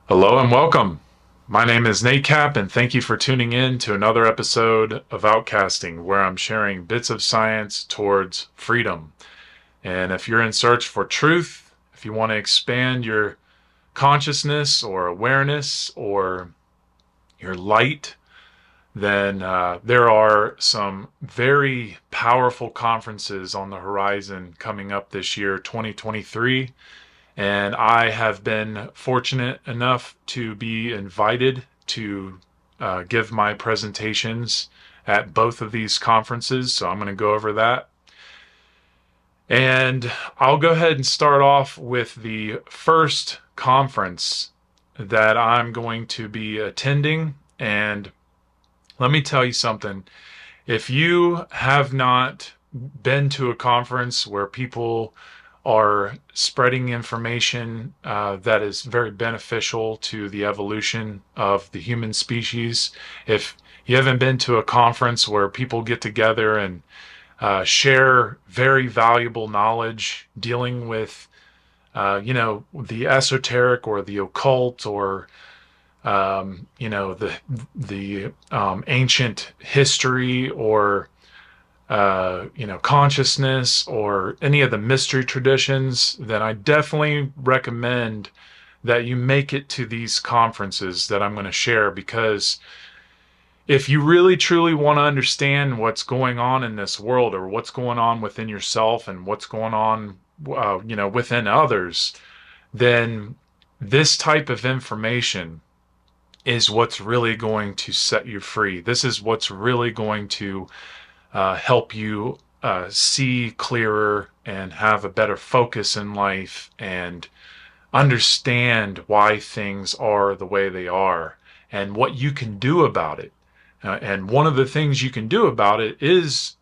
Hello and welcome. My name is Nate Cap, and thank you for tuning in to another episode of Outcasting, where I'm sharing bits of science towards freedom. And if you're in search for truth, if you want to expand your consciousness or awareness or your light, then there are some very powerful conferences on the horizon coming up this year, 2023. And I have been fortunate enough to be invited to give my presentations at both of these conferences. So I'm going to go over that. And I'll go ahead and start off with the first conference that I'm going to be attending. And let me tell you something. If you have not been to a conference where people are spreading information that is very beneficial to the evolution of the human species, if you haven't been to a conference where people get together and share very valuable knowledge dealing with, the esoteric or the occult or the ancient history or consciousness or any of the mystery traditions, then I definitely recommend that you make it to these conferences that I'm going to share, because if you really truly want to understand what's going on in this world, or what's going on within yourself and what's going on within others, then this type of information is what's really going to set you free. This is what's really going to help you see clearer and have a better focus in life and understand why things are the way they are and what you can do about it. And one of the things you can do about it is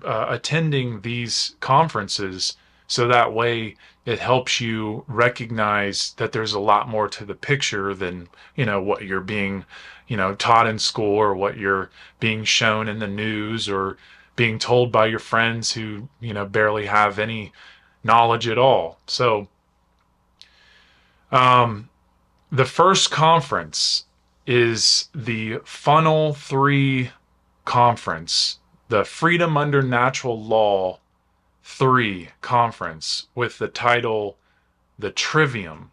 attending these conferences, so that way it helps you recognize that there's a lot more to the picture than what you're being taught in school, or what you're being shown in the news, or being told by your friends who barely have any knowledge at all. So the first conference is the Funnel 3 conference, the Freedom Under Natural Law 3 conference, with the title The Trivium.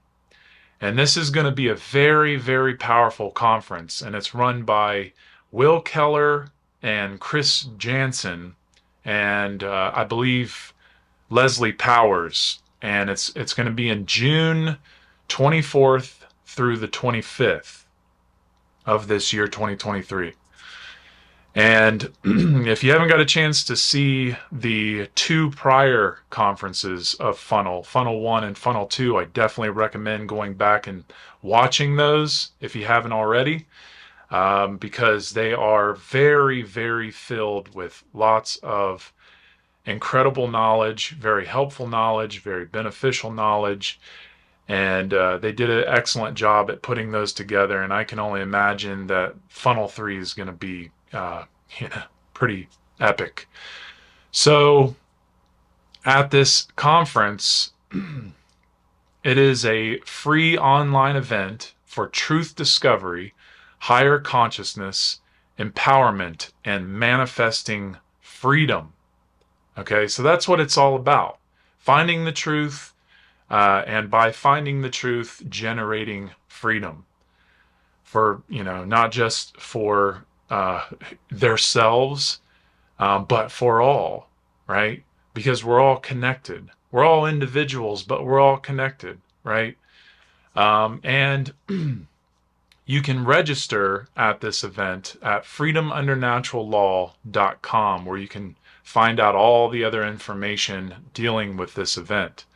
And this is going to be a very, very powerful conference, and it's run by Will Keller and Chris Jansen, and I believe Leslie Powers. And it's going to be in June 24th through the 25th of this year, 2023. And if you haven't got a chance to see the two prior conferences of Funnel 1 and Funnel 2, I definitely recommend going back and watching those if you haven't already, because they are very, very filled with lots of incredible knowledge, very helpful knowledge, very beneficial knowledge. And they did an excellent job at putting those together. And I can only imagine that Funnel 3 is going to be pretty epic. So at this conference, it is a free online event for truth discovery, higher consciousness, empowerment, and manifesting freedom. Okay, so that's what it's all about. Finding the truth, and by finding the truth, generating freedom for, not just for themselves, but for all, right? Because we're all connected. We're all individuals, but we're all connected, right? And you can register at this event at freedomundernaturallaw.com, where you can find out all the other information dealing with this event.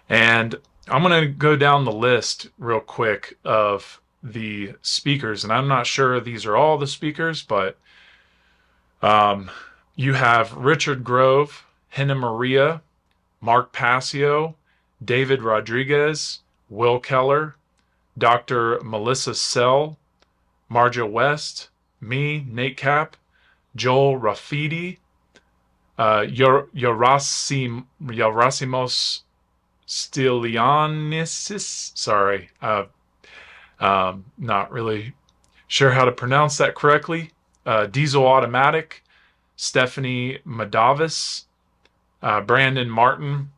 And I'm going to go down the list real quick of the speakers, and I'm not sure these are all the speakers, but you have Richard Grove, Hannah Maria, Mark Passio, David Rodriguez, Will Keller, Dr. Melissa Sell, Marja West, me, Nate Cap, Joel Rafidi, Yerasimos Stylianisis, sorry, Not really sure how to pronounce that correctly. Diesel Automatic, Stephanie Madavis, Brandon Martin,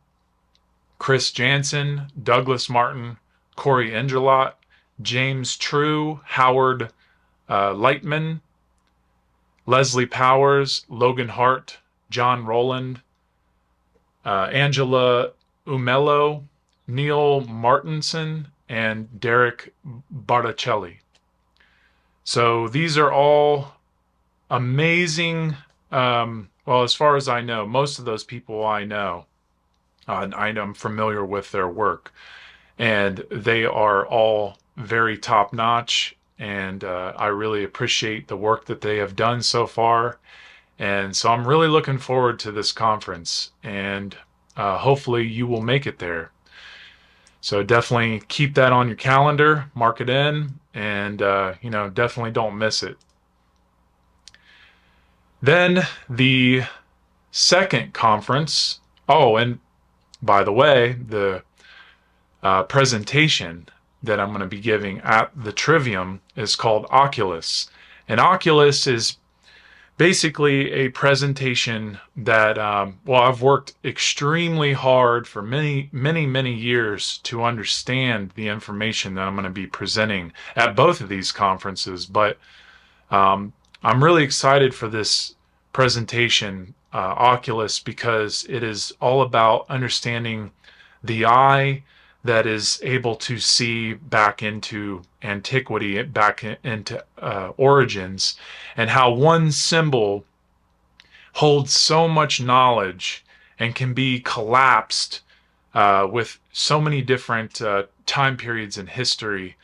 Chris Jansen, Douglas Martin, Corey Engelot, James True, Howard Lightman, Leslie Powers, Logan Hart, John Rowland, Angela Umello, Neil Martinson, and Derek Barticelli. So these are all amazing. Well, as far as I know, most of those people I know, I'm familiar with their work, and they are all very top notch. And I really appreciate the work that they have done so far. And so I'm really looking forward to this conference, and hopefully you will make it there. So definitely keep that on your calendar, mark it in, and definitely don't miss it. Then the second conference. Oh, and by the way, the presentation that I'm going to be giving at the Trivium is called Oculus. And Oculus is basically a presentation that, I've worked extremely hard for many, many, many years to understand the information that I'm going to be presenting at both of these conferences. But I'm really excited for this presentation, Oculus, because it is all about understanding the eye that is able to see back into antiquity, back into origins, and how one symbol holds so much knowledge and can be collapsed with so many different time periods in history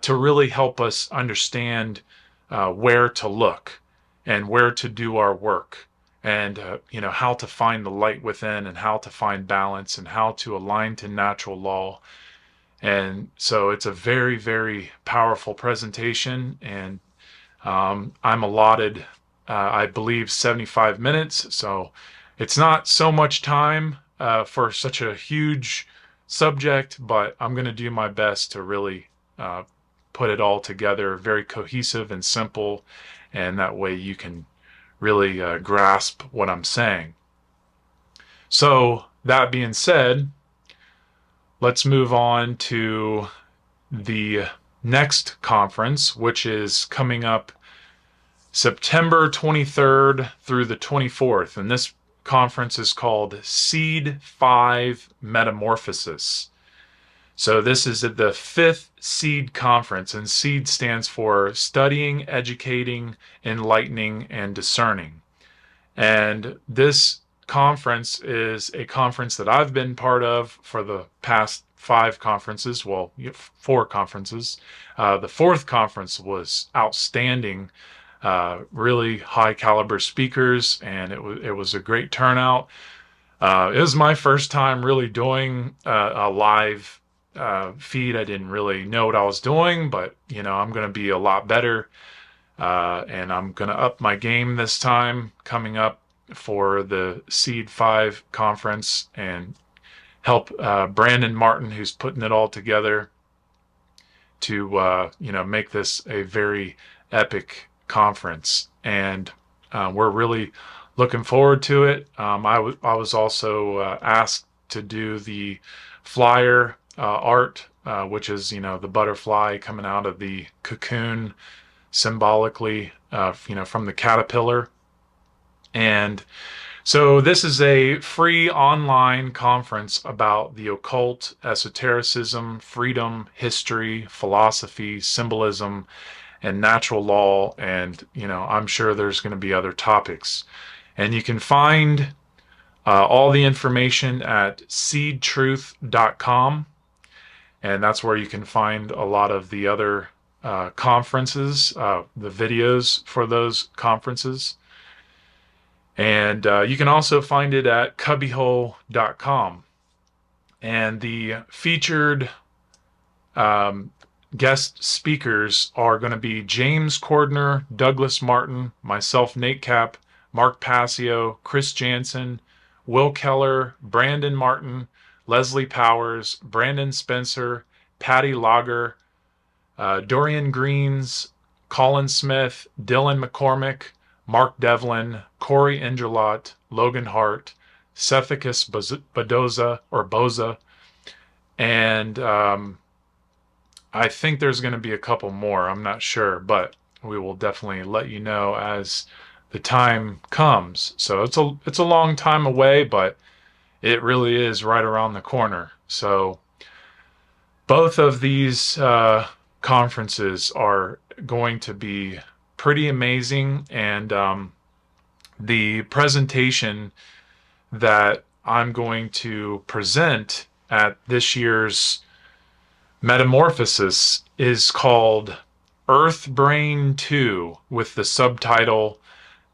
to really help us understand where to look and where to do our work, and how to find the light within, and how to find balance, and how to align to natural law. And so it's a very, very powerful presentation, and I'm allotted, I believe, 75 minutes. So it's not so much time for such a huge subject, but I'm going to do my best to really put it all together very cohesive and simple, and that way you can really grasp what I'm saying. So that being said, let's move on to the next conference, which is coming up September 23rd through the 24th. And this conference is called Seed 5 Metamorphosis. So this is at the 5th SEED conference, and SEED stands for Studying, Educating, Enlightening, and Discerning. And this conference is a conference that I've been part of for the past 5 conferences, 4 conferences. The 4th conference was outstanding, really high caliber speakers, and it was a great turnout. It was my first time really doing a live feed. I didn't really know what I was doing, but I'm going to be a lot better, and I'm going to up my game this time coming up for the Seed 5 conference, and help Brandon Martin, who's putting it all together, to make this a very epic conference. And we're really looking forward to it. I was also asked to do the flyer art, which is the butterfly coming out of the cocoon, symbolically from the caterpillar. And so this is a free online conference about the occult, esotericism, freedom, history, philosophy, symbolism, and natural law. And I'm sure there's going to be other topics, and you can find all the information at seedtruth.com. And that's where you can find a lot of the other conferences, the videos for those conferences. And you can also find it at cubbyhole.com. And the featured guest speakers are going to be James Cordner, Douglas Martin, myself, Nate Cap, Mark Passio, Chris Jansen, Will Keller, Brandon Martin, Leslie Powers, Brandon Spencer, Patty Lager, Dorian Greens, Colin Smith, Dylan McCormick, Mark Devlin, Corey Ingerlot, Logan Hart, Sethicus Badoza or Boza, and I think there's going to be a couple more. I'm not sure, but we will definitely let you know as the time comes. So it's a long time away, but it really is right around the corner. So both of these conferences are going to be pretty amazing, and the presentation that I'm going to present at this year's Metamorphosis is called Earth Brain 2 with the subtitle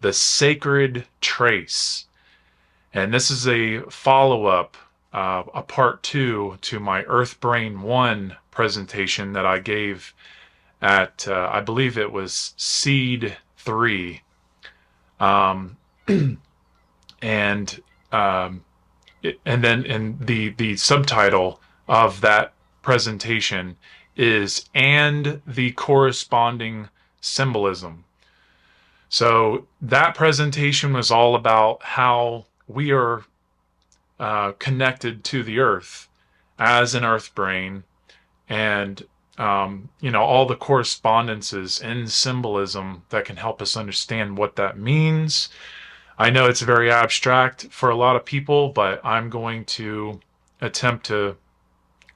The Sacred Trace. And this is a follow-up, a part 2 to my Earth Brain 1 presentation that I gave at, I believe it was Seed 3. Um, and the subtitle of that presentation is "and the corresponding symbolism." So that presentation was all about how we are connected to the earth as an earth brain, and all the correspondences in symbolism that can help us understand what that means. I know it's very abstract for a lot of people, but I'm going to attempt to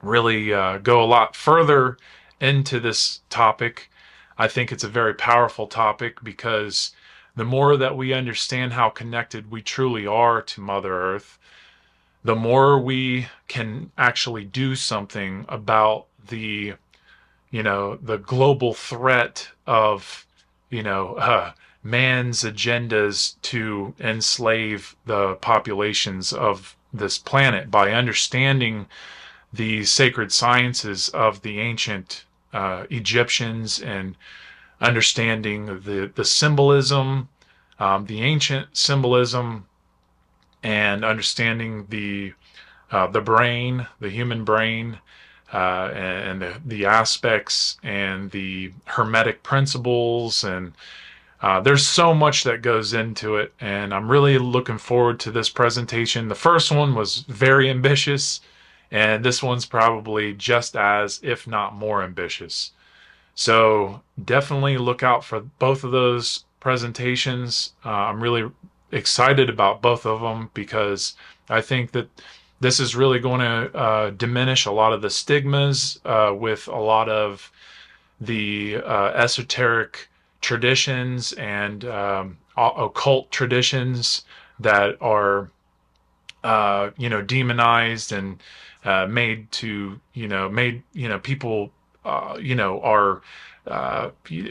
really go a lot further into this topic. I think it's a very powerful topic because the more that we understand how connected we truly are to Mother Earth, the more we can actually do something about the global threat of, man's agendas to enslave the populations of this planet by understanding the sacred sciences of the ancient Egyptians, and understanding the symbolism, the ancient symbolism, and understanding the brain, the human brain, and the aspects and the hermetic principles, and there's so much that goes into it, and I'm really looking forward to this presentation. The first one was very ambitious, and this one's probably just as, if not more, ambitious. So definitely look out for both of those presentations. I'm really excited about both of them because I think that this is really going to diminish a lot of the stigmas with a lot of the esoteric traditions and occult traditions that are demonized and made to people are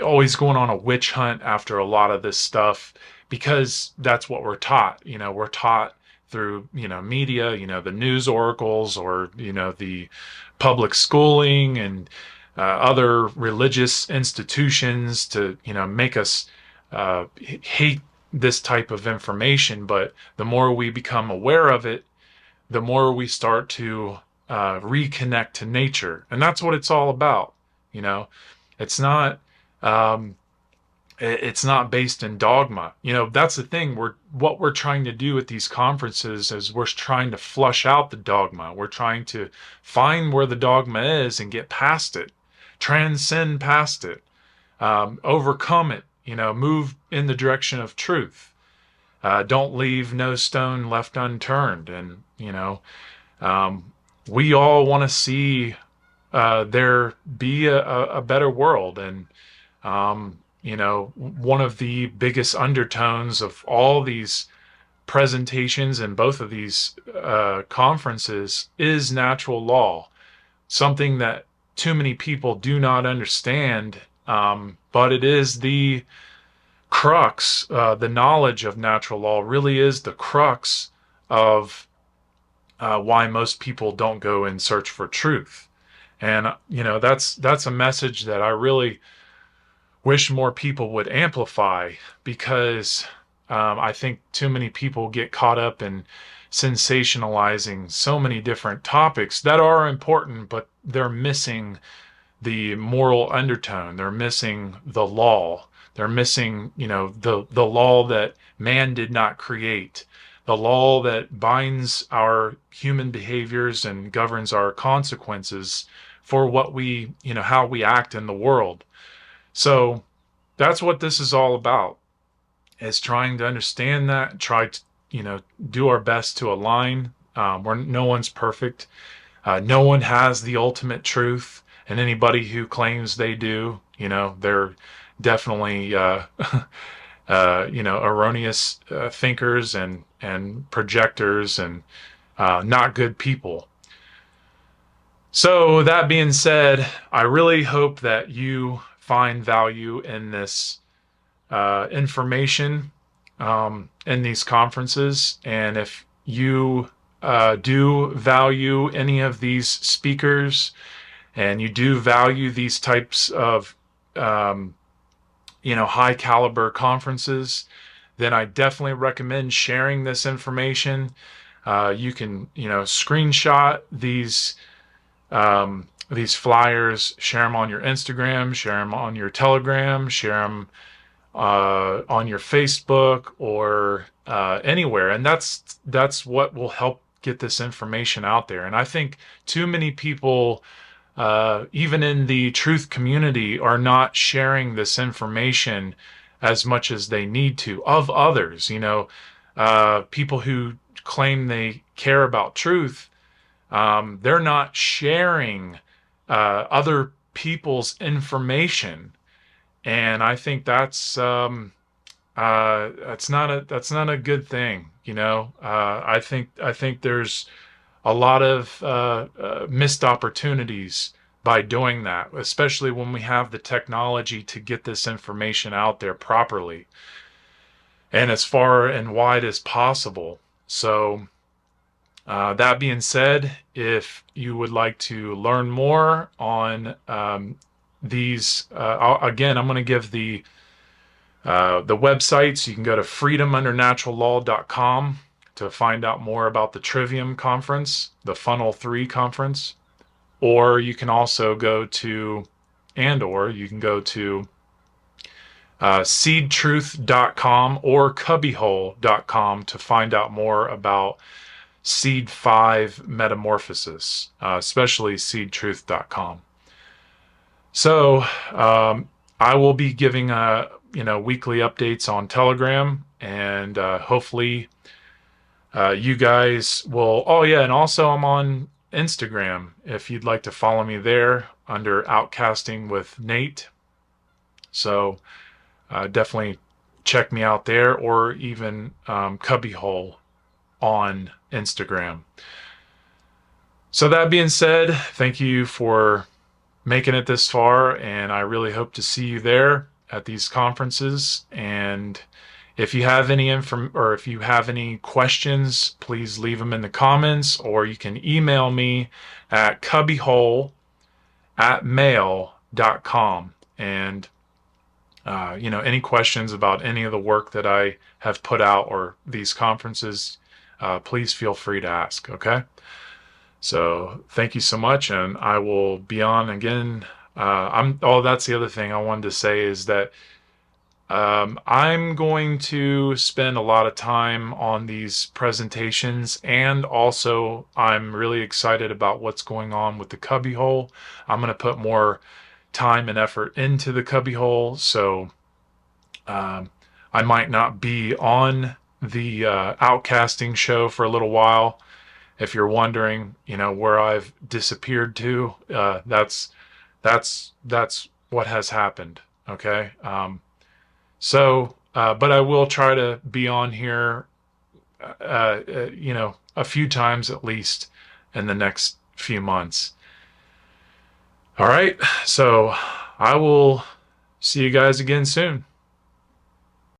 always going on a witch hunt after a lot of this stuff, because that's what we're taught. We're taught through media, the news oracles, or the public schooling and other religious institutions to make us hate this type of information. But the more we become aware of it, the more we start to reconnect to nature, and that's what it's all about. It's not it's not based in dogma. That's the thing. What we're trying to do at these conferences is we're trying to flush out the dogma. We're trying to find where the dogma is and get past it, transcend past it, overcome it. Move in the direction of truth. Don't leave no stone left unturned. And we all want to see there be a better world. And one of the biggest undertones of all these presentations and both of these conferences is natural law, something that too many people do not understand, but it is the crux. The knowledge of natural law really is the crux of why most people don't go and search for truth. And that's a message that I really wish more people would amplify, because I think too many people get caught up in sensationalizing so many different topics that are important, but they're missing the moral undertone. They're missing the law. They're missing, the law that man did not create, the law that binds our human behaviors and governs our consequences for what how we act in the world. So that's what this is all about, is trying to understand that, try to, do our best to align. No one's perfect. No one has the ultimate truth, and anybody who claims they do, they're definitely, erroneous thinkers and projectors and not good people. So that being said, I really hope that you find value in this information in these conferences. And if you do value any of these speakers and you do value these types of high caliber conferences, then I definitely recommend sharing this information. You can screenshot these flyers, share them on your Instagram, share them on your Telegram, share them on your Facebook or anywhere, and that's what will help get this information out there. And I think too many people, even in the truth community, are not sharing this information as much as they need to of others. People who claim they care about truth, they're not sharing other people's information. And I think that's not a good thing. I think there's a lot of missed opportunities by doing that, especially when we have the technology to get this information out there properly and as far and wide as possible. So that being said, if you would like to learn more on these, again, I'm going to give the websites. You can go to freedomundernaturallaw.com to find out more about the Trivium Conference, the Funnel 3 Conference, or you can also go to seedtruth.com or cubbyhole.com to find out more about Seed 5 Metamorphosis, especially seedtruth.com. So I will be giving weekly updates on Telegram, and hopefully you guys will. Oh yeah, and also I'm on Instagram if you'd like to follow me there under Outcasting with Nate. So definitely check me out there, or even Cubbyhole on Instagram. So that being said, thank you for making it this far, and I really hope to see you there at these conferences. And if you have any if you have any questions, please leave them in the comments, or you can email me at cubbyhole@mail.com. And any questions about any of the work that I have put out or these conferences, please feel free to ask. Okay. So thank you so much, and I will be on again. That's the other thing I wanted to say, is that I'm going to spend a lot of time on these presentations, and also I'm really excited about what's going on with the Cubbyhole. I'm going to put more time and effort into the Cubbyhole, so I might not be on the Outcasting show for a little while. If you're wondering, where I've disappeared to, that's what has happened. Okay. But I will try to be on here, a few times at least in the next few months. All right. So I will see you guys again soon.